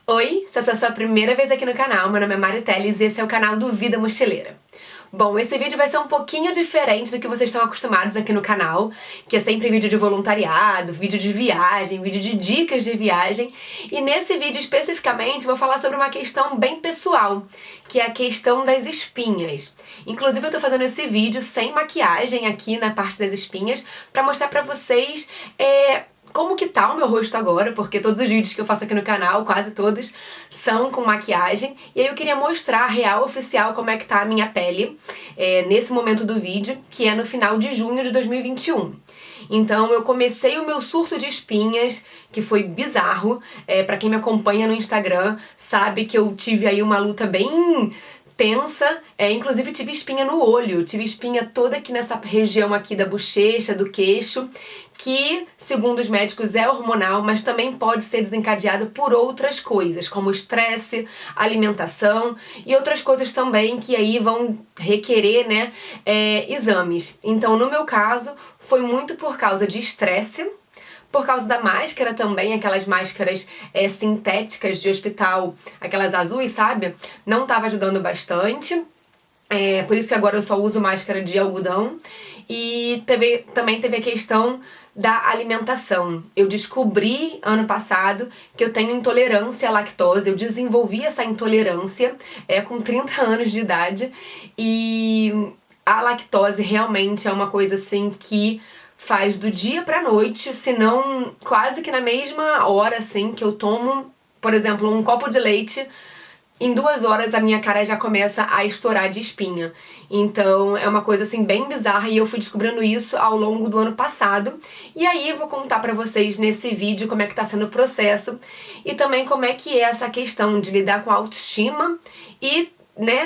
Oi, se essa é a sua primeira vez aqui no canal, meu nome é Mari Teles e esse é o canal do Vida Mochileira. Bom, esse vídeo vai ser um pouquinho diferente do que vocês estão acostumados aqui no canal, que é sempre vídeo de voluntariado, vídeo de viagem, vídeo de dicas de viagem, e nesse vídeo especificamente vou falar sobre uma questão bem pessoal, que é a questão das espinhas. Inclusive eu tô fazendo esse vídeo sem maquiagem aqui na parte das espinhas, pra mostrar pra vocês como que tá o meu rosto agora, porque todos os vídeos que eu faço aqui no canal, quase todos, são com maquiagem. E aí eu queria mostrar a real oficial como é que tá a minha pele nesse momento do vídeo, que é no final de junho de 2021. Então eu comecei o meu surto de espinhas, que foi bizarro. Pra quem me acompanha no Instagram sabe que eu tive aí uma luta bem tensa, inclusive tive espinha no olho, tive espinha toda aqui nessa região aqui da bochecha, do queixo, que, segundo os médicos, é hormonal, mas também pode ser desencadeada por outras coisas, como estresse, alimentação e outras coisas também que aí vão requerer, né, exames. Então, no meu caso, foi muito por causa de estresse, por causa da máscara também, aquelas máscaras sintéticas de hospital, aquelas azuis, sabe? Não tava ajudando bastante. Por isso que agora eu só uso máscara de algodão. E também teve a questão da alimentação. Eu descobri ano passado que eu tenho intolerância à lactose. Eu desenvolvi essa intolerância com 30 anos de idade. E a lactose realmente é uma coisa assim que faz do dia pra noite, se não quase que na mesma hora, assim, que eu tomo, por exemplo, um copo de leite, em 2 horas a minha cara já começa a estourar de espinha. Então é uma coisa assim bem bizarra e eu fui descobrindo isso ao longo do ano passado. E aí eu vou contar pra vocês nesse vídeo como é que tá sendo o processo e também como é que é essa questão de lidar com a autoestima e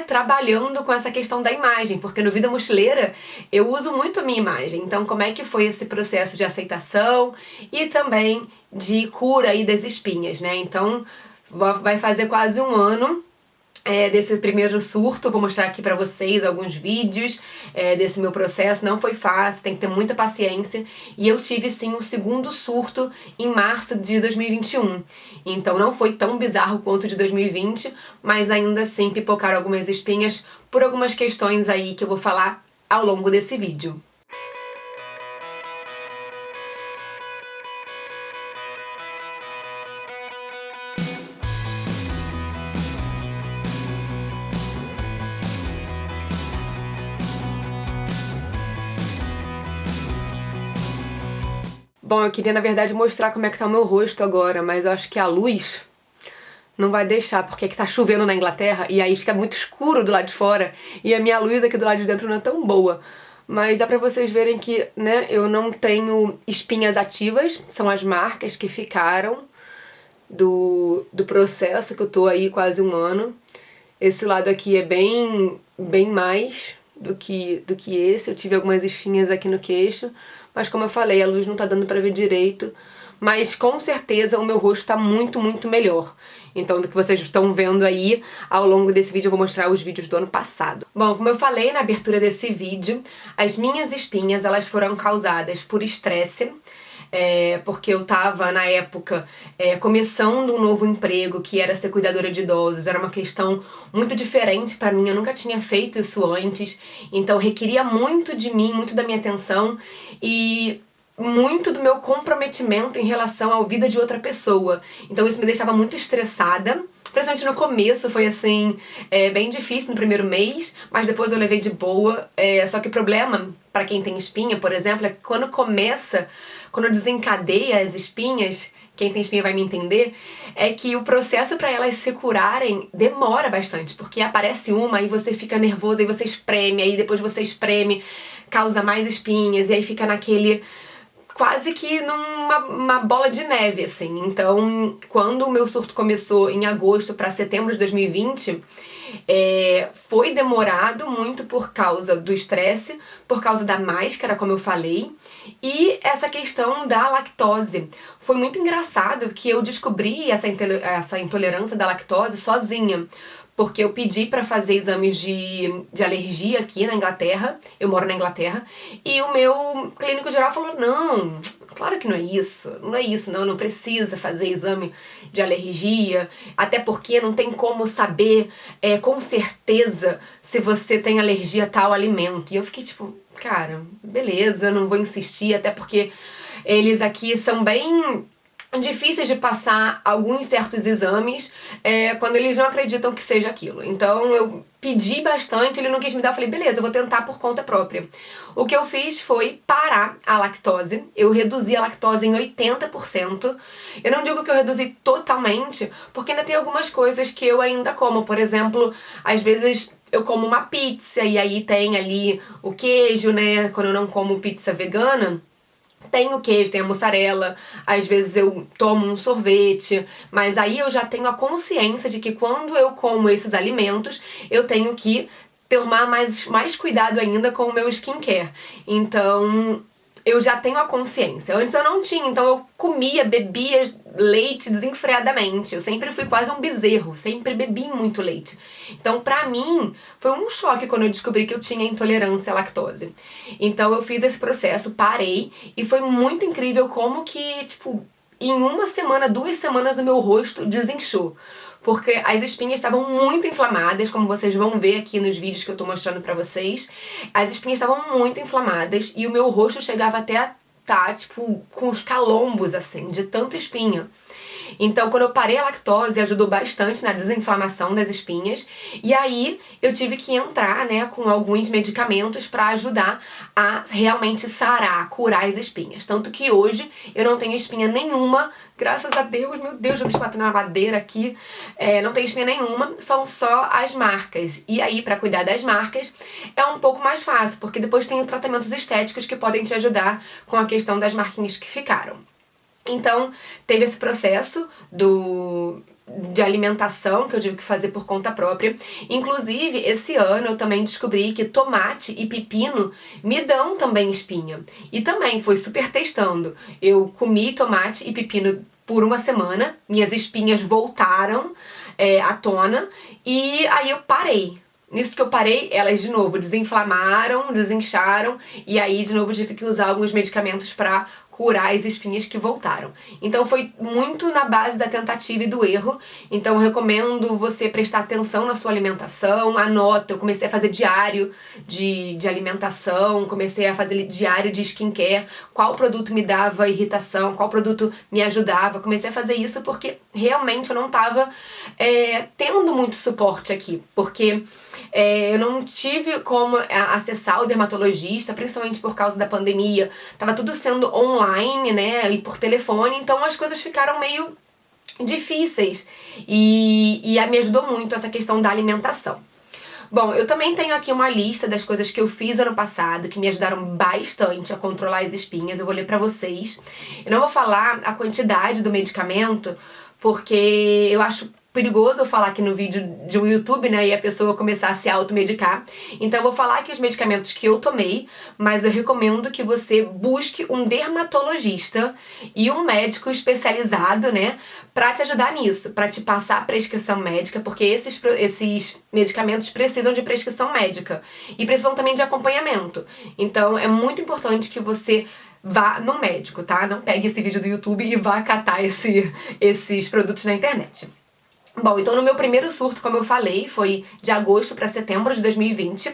trabalhando com essa questão da imagem, porque no Vida Mochileira eu uso muito a minha imagem. Então como é que foi esse processo de aceitação e também de cura aí das espinhas, né? Então vai fazer quase um ano desse primeiro surto. Vou mostrar aqui pra vocês alguns vídeos desse meu processo. Não foi fácil, tem que ter muita paciência. E eu tive sim o segundo surto em março de 2021. Então não foi tão bizarro quanto o de 2020, mas ainda assim pipocaram algumas espinhas por algumas questões aí que eu vou falar ao longo desse vídeo. Bom, eu queria na verdade mostrar como é que tá o meu rosto agora, mas eu acho que a luz não vai deixar, porque aqui tá chovendo na Inglaterra e aí fica muito escuro do lado de fora e a minha luz aqui do lado de dentro não é tão boa. Mas dá pra vocês verem que, né, eu não tenho espinhas ativas, são as marcas que ficaram do processo que eu tô aí quase um ano. Esse lado aqui é bem mais do que esse. Eu tive algumas espinhas aqui no queixo, mas como eu falei, a luz não tá dando pra ver direito. Mas com certeza o meu rosto tá muito, muito melhor. Então do que vocês estão vendo aí, ao longo desse vídeo eu vou mostrar os vídeos do ano passado. Bom, como eu falei na abertura desse vídeo, as minhas espinhas elas foram causadas por estresse. Porque eu tava, na época, começando um novo emprego, que era ser cuidadora de idosos. Era uma questão muito diferente pra mim, eu nunca tinha feito isso antes. Então requeria muito de mim, muito da minha atenção e muito do meu comprometimento em relação à vida de outra pessoa. Então isso me deixava muito estressada. Principalmente no começo foi assim, bem difícil no primeiro mês, mas depois eu levei de boa. Só que o problema, pra quem tem espinha, por exemplo, é que quando desencadeia as espinhas, quem tem espinha vai me entender, é que o processo pra elas se curarem demora bastante, porque aparece uma, aí você fica nervoso, aí você espreme, aí depois você espreme, causa mais espinhas, e aí fica naquele quase que numa bola de neve, assim. Então, quando o meu surto começou em agosto para setembro de 2020, foi demorado muito por causa do estresse, por causa da máscara, como eu falei, e essa questão da lactose. Foi muito engraçado que eu descobri essa intolerância da lactose sozinha, porque eu pedi pra fazer exames de alergia aqui na Inglaterra, eu moro na Inglaterra, e o meu clínico geral falou, não, Claro que não é isso, não precisa fazer exame de alergia, até porque não tem como saber com certeza se você tem alergia a tal alimento. E eu fiquei tipo, cara, beleza, não vou insistir, até porque eles aqui são bem difíceis de passar alguns certos exames quando eles não acreditam que seja aquilo. Então eu pedi bastante, ele não quis me dar, eu falei, beleza, eu vou tentar por conta própria. O que eu fiz foi parar a lactose, eu reduzi a lactose em 80%. Eu não digo que eu reduzi totalmente, porque ainda tem algumas coisas que eu ainda como, por exemplo, às vezes eu como uma pizza e aí tem ali o queijo, né, quando eu não como pizza vegana, tem o queijo, tem a mussarela, às vezes eu tomo um sorvete, mas aí eu já tenho a consciência de que quando eu como esses alimentos, eu tenho que tomar mais cuidado ainda com o meu skincare. Então, eu já tenho a consciência. Antes eu não tinha, então eu comia, bebia leite desenfreadamente. Eu sempre fui quase um bezerro, sempre bebi muito leite. Então, pra mim, foi um choque quando eu descobri que eu tinha intolerância à lactose. Então, eu fiz esse processo, parei, e foi muito incrível como que, tipo, em uma semana, 2 semanas, o meu rosto desinchou. Porque as espinhas estavam muito inflamadas, como vocês vão ver aqui nos vídeos que eu tô mostrando pra vocês. As espinhas estavam muito inflamadas e o meu rosto chegava até a tá, tipo, com os calombos, assim, de tanta espinha. Então, quando eu parei a lactose, ajudou bastante na desinflamação das espinhas. E aí, eu tive que entrar, né, com alguns medicamentos pra ajudar a realmente sarar, curar as espinhas. Tanto que hoje eu não tenho espinha nenhuma, graças a Deus, meu Deus, eu deixo bater na madeira aqui. Não tenho espinha nenhuma, são só as marcas. E aí, pra cuidar das marcas, é um pouco mais fácil, porque depois tem tratamentos estéticos que podem te ajudar com a questão das marquinhas que ficaram. Então, teve esse processo de alimentação que eu tive que fazer por conta própria. Inclusive, esse ano eu também descobri que tomate e pepino me dão também espinha. E também foi super testando. Eu comi tomate e pepino por uma semana, minhas espinhas voltaram à tona e aí eu parei. Nisso que eu parei, elas de novo desinflamaram, desincharam e aí de novo tive que usar alguns medicamentos pra curar as espinhas que voltaram. Então foi muito na base da tentativa e do erro. Então eu recomendo você prestar atenção na sua alimentação, anota. Eu comecei a fazer diário de alimentação, comecei a fazer diário de skincare, qual produto me dava irritação, qual produto me ajudava. Comecei a fazer isso porque realmente eu não tava tendo muito suporte aqui, porque eu não tive como acessar o dermatologista, principalmente por causa da pandemia. Tava tudo sendo online, né, e por telefone, então as coisas ficaram meio difíceis. E me ajudou muito essa questão da alimentação. Bom, eu também tenho aqui uma lista das coisas que eu fiz ano passado, que me ajudaram bastante a controlar as espinhas. Eu vou ler pra vocês. Eu não vou falar a quantidade do medicamento, porque eu acho perigoso eu falar aqui no vídeo do YouTube, né, e a pessoa começar a se automedicar. Então eu vou falar aqui os medicamentos que eu tomei, mas eu recomendo que você busque um dermatologista e um médico especializado, né, pra te ajudar nisso, pra te passar a prescrição médica, porque esses medicamentos precisam de prescrição médica e precisam também de acompanhamento. Então é muito importante que você vá no médico, tá? Não pegue esse vídeo do YouTube e vá catar esses produtos na internet. Bom, então no meu primeiro surto, como eu falei, foi de agosto para setembro de 2020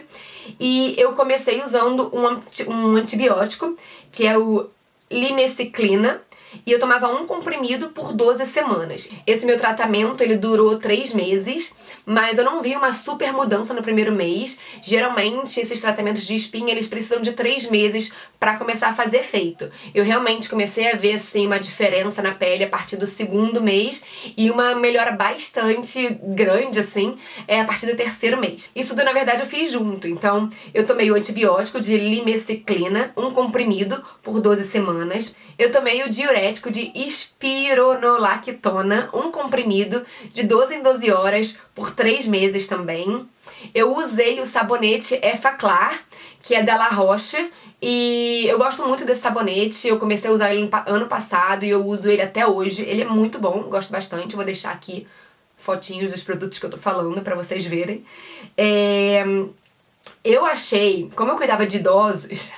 e eu comecei usando um antibiótico, que é o limeciclina, e eu tomava um comprimido por 12 semanas. Esse meu tratamento, ele durou 3 meses, mas eu não vi uma super mudança no primeiro mês. Geralmente, esses tratamentos de espinha, eles precisam de 3 meses pra começar a fazer efeito. Eu realmente comecei a ver, assim, uma diferença na pele a partir do 2º mês e uma melhora bastante grande, assim, a partir do 3º mês. Isso, na verdade, eu fiz junto. Então, eu tomei o antibiótico de limeciclina, um comprimido, por 12 semanas. Eu tomei o diurético de espironolactona, um comprimido de 12 em 12 horas por 3 meses também. Eu usei o sabonete Effaclar, que é da La Roche, e eu gosto muito desse sabonete. Eu comecei a usar ele no ano passado e eu uso ele até hoje. Ele é muito bom, gosto bastante. Eu vou deixar aqui fotinhos dos produtos que eu tô falando pra vocês verem. Eu achei, como eu cuidava de idosos,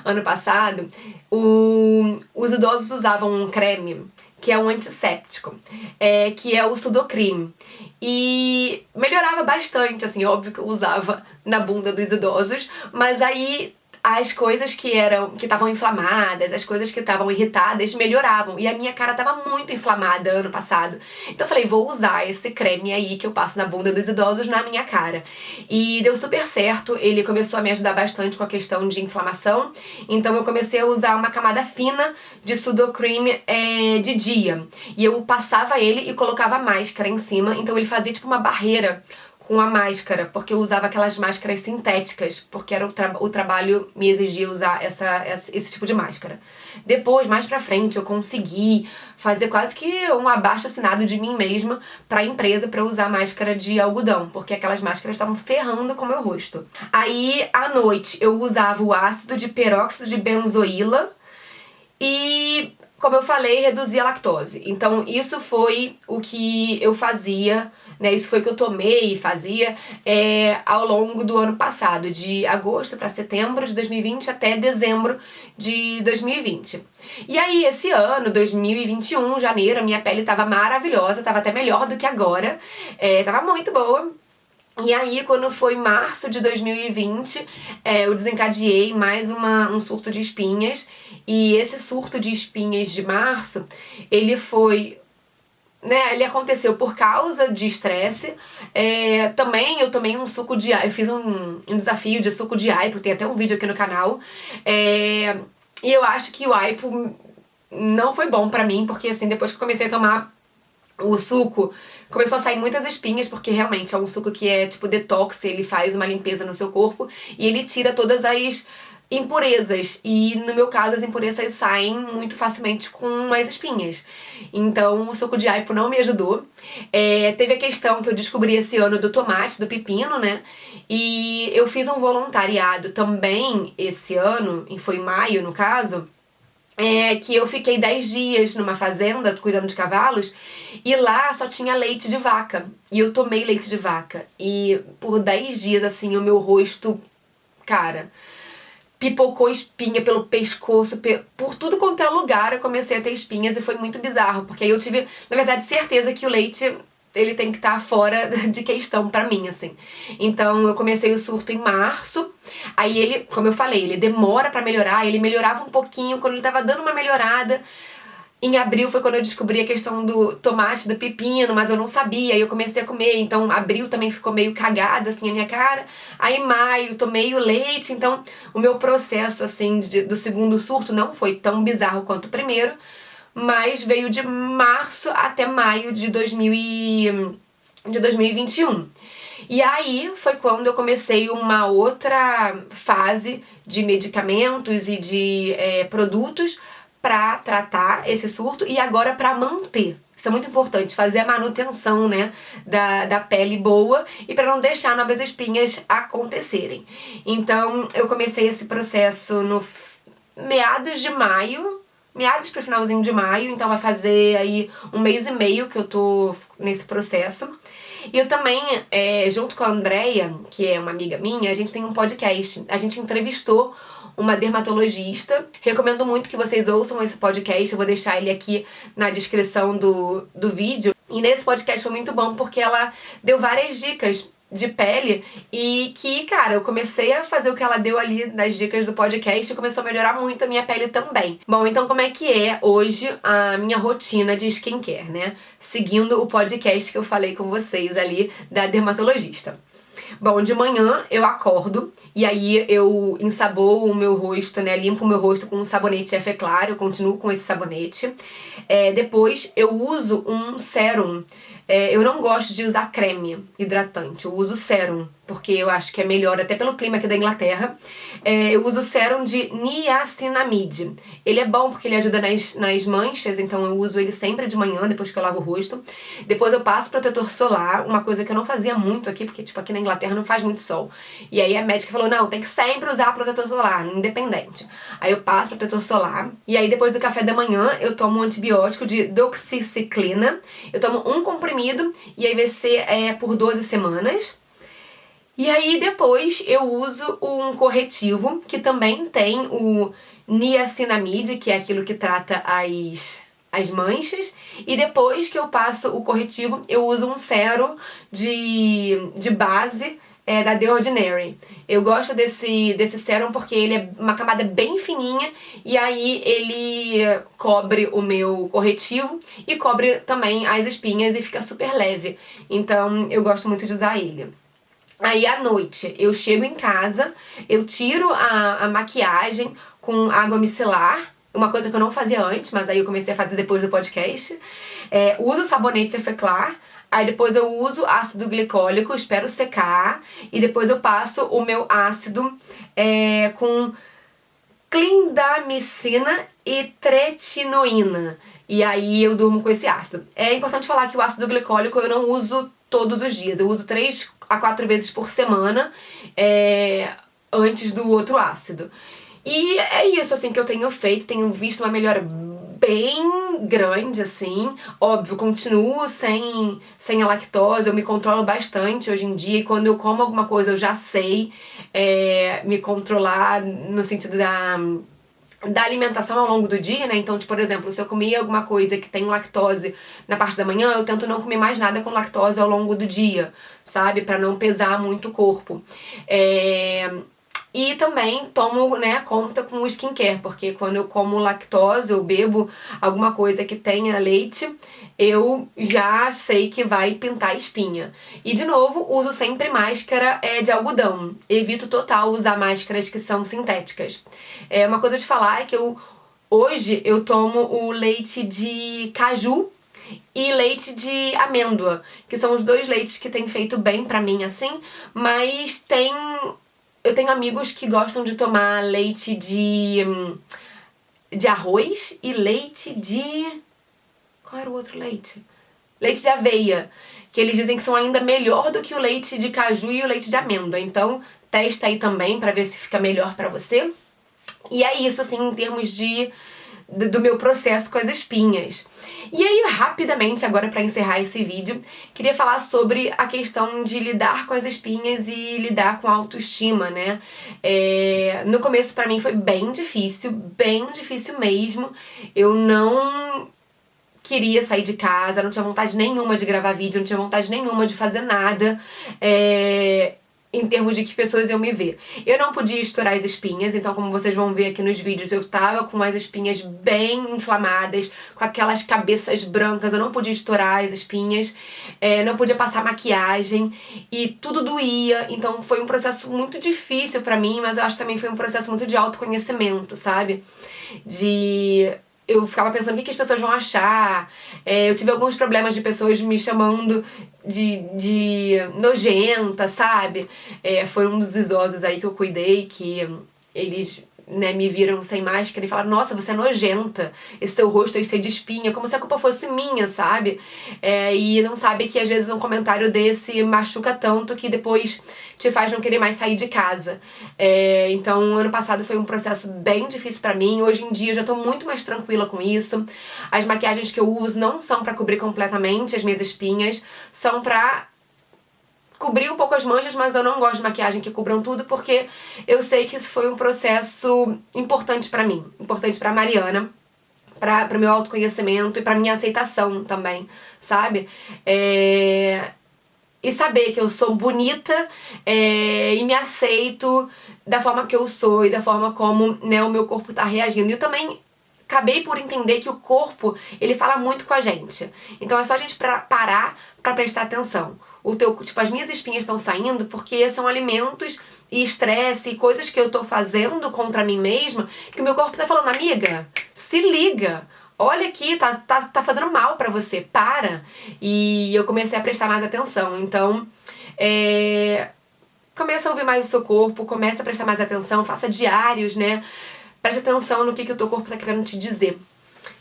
ano passado, os idosos usavam um creme que é um antisséptico, que é o Sudocrem. E melhorava bastante, assim, óbvio que eu usava na bunda dos idosos, mas aí as coisas que estavam inflamadas, as coisas que estavam irritadas melhoravam. E a minha cara tava muito inflamada ano passado. Então eu falei, vou usar esse creme aí que eu passo na bunda dos idosos na minha cara. E deu super certo, ele começou a me ajudar bastante com a questão de inflamação. Então eu comecei a usar uma camada fina de Sudocrem de dia. E eu passava ele e colocava máscara em cima, então ele fazia tipo uma barreira com a máscara, porque eu usava aquelas máscaras sintéticas, porque era o trabalho me exigia usar esse tipo de máscara. Depois, mais pra frente, eu consegui fazer quase que um abaixo-assinado de mim mesma pra empresa pra eu usar máscara de algodão, porque aquelas máscaras estavam ferrando com o meu rosto. Aí, à noite, eu usava o ácido de peróxido de benzoíla e, como eu falei, reduzia a lactose. Então, isso foi o que eu fazia, né? Isso foi o que eu tomei e fazia ao longo do ano passado, de agosto para setembro de 2020 até dezembro de 2020. E aí, esse ano, 2021, janeiro, a minha pele tava maravilhosa, tava até melhor do que agora, tava muito boa. E aí, quando foi março de 2020, eu desencadeei mais um surto de espinhas. E esse surto de espinhas de março, ele foi, né, ele aconteceu por causa de estresse. Também eu tomei um suco de aipo, eu fiz um desafio de suco de aipo, tem até um vídeo aqui no canal. E eu acho que o aipo não foi bom pra mim, porque assim, depois que eu comecei a tomar o suco, começou a sair muitas espinhas, porque realmente é um suco que é tipo detox, ele faz uma limpeza no seu corpo e ele tira todas as impurezas. E no meu caso, as impurezas saem muito facilmente com as espinhas. Então, o suco de aipo não me ajudou. Teve a questão que eu descobri esse ano do tomate, do pepino, né? E eu fiz um voluntariado também esse ano, e foi em maio no caso, que eu fiquei 10 dias numa fazenda cuidando de cavalos e lá só tinha leite de vaca. E eu tomei leite de vaca. E por 10 dias, assim, o meu rosto, cara, pipocou espinha pelo pescoço, por tudo quanto é lugar eu comecei a ter espinhas e foi muito bizarro. Porque aí eu tive, na verdade, certeza que o leite, ele tem que estar fora de questão pra mim, assim. Então eu comecei o surto em março, aí ele, como eu falei, ele demora pra melhorar, ele melhorava um pouquinho, quando ele tava dando uma melhorada. Em abril foi quando eu descobri a questão do tomate, do pepino, mas eu não sabia, aí eu comecei a comer, então abril também ficou meio cagada, assim, a minha cara. Aí maio, tomei o leite, então o meu processo, assim, do segundo surto não foi tão bizarro quanto o primeiro, mas veio de março até maio de 2021. E aí foi quando eu comecei uma outra fase de medicamentos e de produtos pra tratar esse surto e agora pra manter. Isso é muito importante, fazer a manutenção, né, da pele boa e pra não deixar novas espinhas acontecerem. Então eu comecei esse processo no meados de maio, meados pro finalzinho de maio, então vai fazer aí 1 mês e meio que eu tô nesse processo. E eu também, junto com a Andrea, que é uma amiga minha, a gente tem um podcast. A gente entrevistou uma dermatologista. Recomendo muito que vocês ouçam esse podcast, eu vou deixar ele aqui na descrição do vídeo. E nesse podcast foi muito bom porque ela deu várias dicas de pele e que, cara, eu comecei a fazer o que ela deu ali nas dicas do podcast e começou a melhorar muito a minha pele também. Bom, então como é que é hoje a minha rotina de skincare, né? Seguindo o podcast que eu falei com vocês ali da dermatologista. Bom, de manhã eu acordo e aí eu ensaboo o meu rosto, né? Limpo o meu rosto com um sabonete Effet Claro, eu continuo com esse sabonete. Depois eu uso um sérum. Eu não gosto de usar creme hidratante, eu uso sérum, porque eu acho que é melhor, até pelo clima aqui da Inglaterra. Eu uso sérum de niacinamide. Ele é bom porque ele ajuda nas manchas, então eu uso ele sempre de manhã, depois que eu lavo o rosto. Depois eu passo protetor solar, uma coisa que eu não fazia muito aqui, porque tipo aqui na Inglaterra não faz muito sol. E aí a médica falou, não, tem que sempre usar protetor solar, independente. Aí eu passo protetor solar, e aí depois do café da manhã eu tomo um antibiótico de doxiciclina. Eu tomo um comprimido, e aí vai ser por 12 semanas. E aí depois eu uso um corretivo que também tem o niacinamide, que é aquilo que trata as manchas. E depois que eu passo o corretivo, eu uso um sérum de base da The Ordinary. Eu gosto desse sérum porque ele é uma camada bem fininha e aí ele cobre o meu corretivo e cobre também as espinhas e fica super leve. Então eu gosto muito de usar ele. Aí à noite eu chego em casa, eu tiro a maquiagem com água micelar, uma coisa que eu não fazia antes, mas aí eu comecei a fazer depois do podcast. Uso sabonete Effaclar, aí depois eu uso ácido glicólico, espero secar, e depois eu passo o meu ácido com clindamicina e tretinoína. E aí eu durmo com esse ácido. É importante falar que o ácido glicólico eu não uso todos os dias. Eu uso 3 a 4 vezes por semana antes do outro ácido. E é isso, assim, que eu tenho feito. Tenho visto uma melhora bem grande, assim. Óbvio, continuo sem a lactose. Eu me controlo bastante hoje em dia. E quando eu como alguma coisa, eu já sei me controlar no sentido da alimentação ao longo do dia, né? Então, tipo, por exemplo, se eu comer alguma coisa que tem lactose na parte da manhã, eu tento não comer mais nada com lactose ao longo do dia, sabe? Pra não pesar muito o corpo. E também tomo, né, conta com o skincare, porque quando eu como lactose ou bebo alguma coisa que tenha leite, eu já sei que vai pintar espinha. E de novo, uso sempre máscara de algodão. Evito total usar máscaras que são sintéticas. Uma coisa de falar é que hoje eu tomo o leite de caju e leite de amêndoa, que são os dois leites que têm feito bem pra mim, assim, mas eu tenho amigos que gostam de tomar leite de arroz e leite de... Qual era o outro leite? Leite de aveia, que eles dizem que são ainda melhor do que o leite de caju e o leite de amêndoa. Então, testa aí também pra ver se fica melhor pra você. E é isso, assim, em termos do meu processo com as espinhas. E aí, rapidamente, agora pra encerrar esse vídeo, queria falar sobre a questão de lidar com as espinhas e lidar com a autoestima, né? No começo, pra mim, foi bem difícil mesmo. Eu não queria sair de casa, não tinha vontade nenhuma de gravar vídeo, não tinha vontade nenhuma de fazer nada. Em termos de que pessoas iam me ver. Eu não podia estourar as espinhas, então como vocês vão ver aqui nos vídeos, eu tava com as espinhas bem inflamadas, com aquelas cabeças brancas, eu não podia estourar as espinhas, não podia passar maquiagem e tudo doía, então foi um processo muito difícil pra mim, mas eu acho que também foi um processo muito de autoconhecimento, sabe? Eu ficava pensando o que as pessoas vão achar. Eu tive alguns problemas de pessoas me chamando de nojenta, sabe? Foi um dos idosos aí que eu cuidei, que eles, né, me viram sem máscara e falaram: nossa, você é nojenta, esse seu rosto aí cheio de espinha, como se a culpa fosse minha, sabe? E não sabe que às vezes um comentário desse machuca tanto que depois te faz não querer mais sair de casa. Então, ano passado foi um processo bem difícil pra mim. Hoje em dia eu já tô muito mais tranquila com isso. As maquiagens que eu uso não são pra cobrir completamente as minhas espinhas, são pra cobrir um pouco as manchas, mas eu não gosto de maquiagem que cubram tudo, porque eu sei que isso foi um processo importante pra mim, importante pra Mariana, para o meu autoconhecimento e pra minha aceitação também, sabe? E saber que eu sou bonita e me aceito da forma que eu sou e da forma como, né, o meu corpo tá reagindo. E eu também acabei por entender que o corpo, ele fala muito com a gente. Então é só a gente parar pra prestar atenção. Tipo, as minhas espinhas estão saindo porque são alimentos e estresse e coisas que eu tô fazendo contra mim mesma que o meu corpo tá falando: amiga, se liga, olha aqui, tá fazendo mal pra você, para. E eu comecei a prestar mais atenção. Então, começa a ouvir mais o seu corpo, começa a prestar mais atenção, faça diários, né? Preste atenção no que o teu corpo tá querendo te dizer.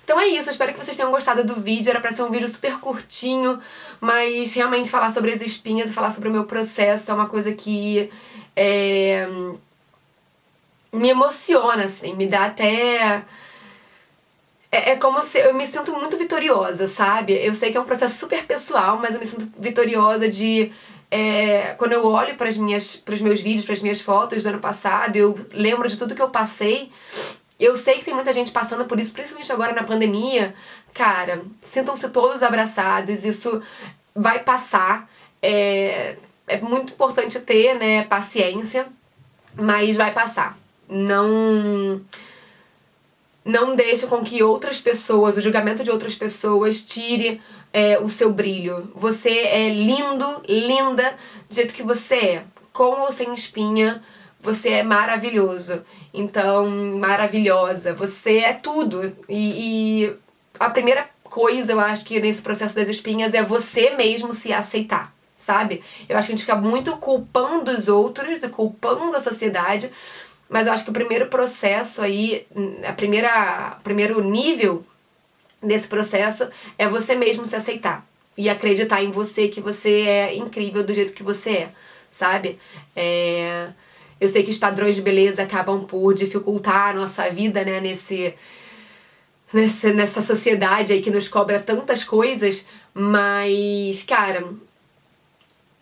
Então é isso, eu espero que vocês tenham gostado do vídeo. Era pra ser um vídeo super curtinho, mas realmente falar sobre as espinhas e falar sobre o meu processo é uma coisa que me emociona, assim, me dá até... É como se... Eu me sinto muito vitoriosa, sabe? Eu sei que é um processo super pessoal, mas eu me sinto vitoriosa de quando eu olho pros meus vídeos, pras minhas fotos do ano passado, eu lembro de tudo que eu passei. Eu sei que tem muita gente passando por isso, principalmente agora na pandemia. Cara, sintam-se todos abraçados, isso vai passar. É muito importante ter, né, paciência, mas vai passar. Não deixe com que outras pessoas, o julgamento de outras pessoas, tire o seu brilho. Você é lindo, linda, do jeito que você é. Com ou sem espinha, você é maravilhoso. Então, maravilhosa. Você é tudo. E a primeira coisa, eu acho que nesse processo das espinhas é você mesmo se aceitar, sabe? Eu acho que a gente fica muito culpando os outros e culpando a sociedade, mas eu acho que o primeiro processo aí, primeiro nível desse processo é você mesmo se aceitar e acreditar em você, que você é incrível do jeito que você é, sabe? Eu sei que os padrões de beleza acabam por dificultar a nossa vida, né, nessa sociedade aí que nos cobra tantas coisas, mas, cara,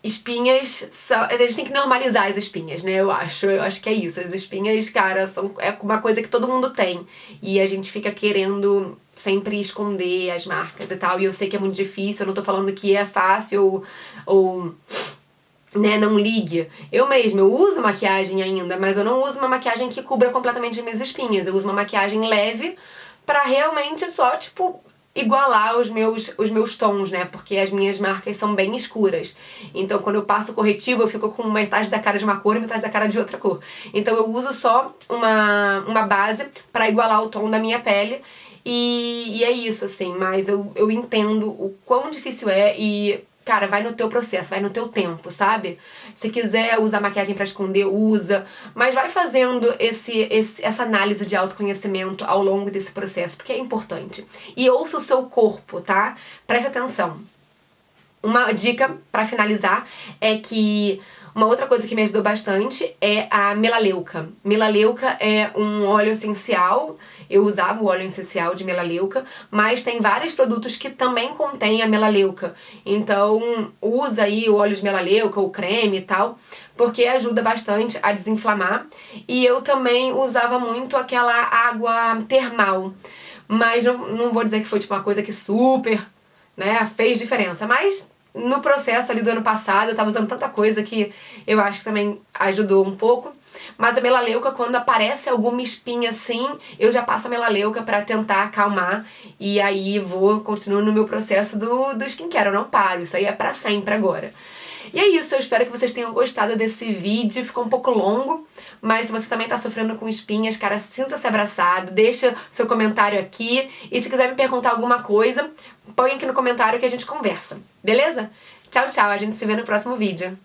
espinhas a gente tem que normalizar as espinhas, né? Eu acho que é isso. As espinhas, cara, é uma coisa que todo mundo tem. E a gente fica querendo sempre esconder as marcas e tal. E eu sei que é muito difícil, eu não tô falando que é fácil ou né, não ligue. Eu uso maquiagem ainda, mas eu não uso uma maquiagem que cubra completamente as minhas espinhas. Eu uso uma maquiagem leve pra realmente só, tipo, igualar os meus tons, né? Porque as minhas marcas são bem escuras. Então, quando eu passo corretivo, eu fico com metade da cara de uma cor e metade da cara de outra cor. Então, eu uso só uma base pra igualar o tom da minha pele. E é isso, assim. Mas eu entendo o quão difícil é e... Cara, vai no teu processo, vai no teu tempo, sabe? Se quiser usar maquiagem pra esconder, usa. Mas vai fazendo essa análise de autoconhecimento ao longo desse processo, porque é importante. E ouça o seu corpo, tá? Preste atenção. Uma dica pra finalizar é que uma outra coisa que me ajudou bastante é a melaleuca. Melaleuca é um óleo essencial. Eu usava o óleo essencial de melaleuca, mas tem vários produtos que também contêm a melaleuca. Então, usa aí o óleo de melaleuca, o creme e tal, porque ajuda bastante a desinflamar. E eu também usava muito aquela água termal. Mas não vou dizer que foi tipo uma coisa que super, né, fez diferença, mas no processo ali do ano passado eu tava usando tanta coisa que eu acho que também ajudou um pouco. Mas a melaleuca, quando aparece alguma espinha assim, eu já passo a melaleuca pra tentar acalmar. E aí continuo no meu processo do skincare, eu não paro, isso aí é pra sempre agora. E é isso, eu espero que vocês tenham gostado desse vídeo, ficou um pouco longo, mas se você também tá sofrendo com espinhas, cara, sinta-se abraçado, deixa seu comentário aqui, e se quiser me perguntar alguma coisa, põe aqui no comentário que a gente conversa, beleza? Tchau, tchau, a gente se vê no próximo vídeo.